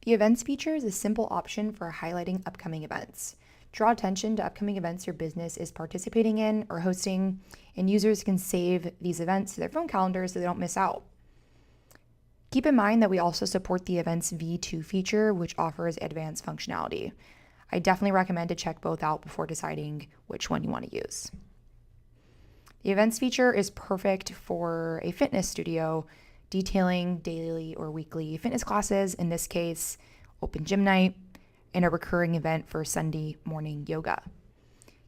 The events feature is a simple option for highlighting upcoming events. Draw attention to upcoming events your business is participating in or hosting, and users can save these events to their phone calendar so they don't miss out. Keep in mind that we also support the Events V2 feature, which offers advanced functionality. I definitely recommend to check both out before deciding which one you want to use. The Events feature is perfect for a fitness studio detailing daily or weekly fitness classes, in this case, open gym night, and a recurring event for Sunday morning yoga.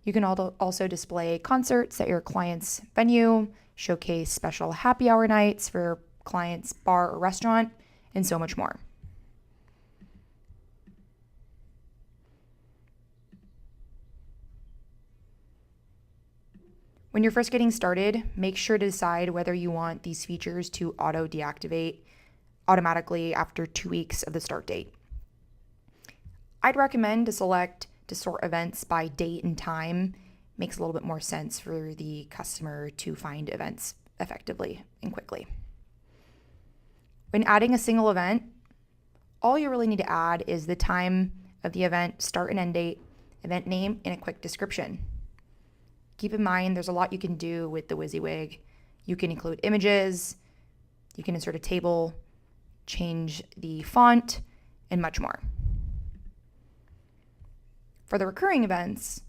You can also display concerts at your client's venue, showcase special happy hour nights for client's bar or restaurant, and so much more. When you're first getting started, make sure to decide whether you want these features to auto-deactivate automatically after 2 weeks of the start date. I'd recommend to select to sort events by date and time. Makes a little bit more sense for the customer to find events effectively and quickly. When adding a single event, all you really need to add is the time of the event, start and end date, event name, and a quick description. Keep in mind there's a lot you can do with the WYSIWYG. You can include images, you can insert a table, change the font, and much more. For the recurring events,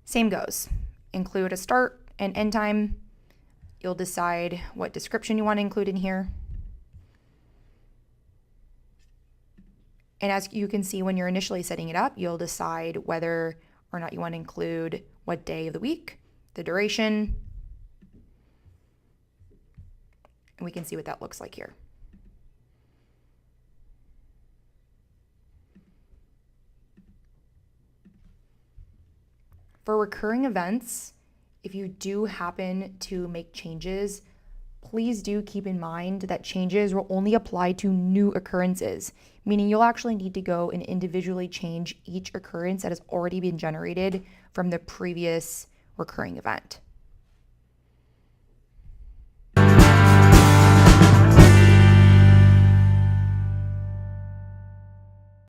same goes. Include a start and end time. You'll decide what description you want to include in here. And as you can see, when you're initially setting it up, you'll decide whether or not you want to include what day of the week, the duration, and we can see what that looks like here. For recurring events, if you do happen to make changes, please do keep in mind that changes will only apply to new occurrences, meaning you'll actually need to go and individually change each occurrence that has already been generated from the previous recurring event.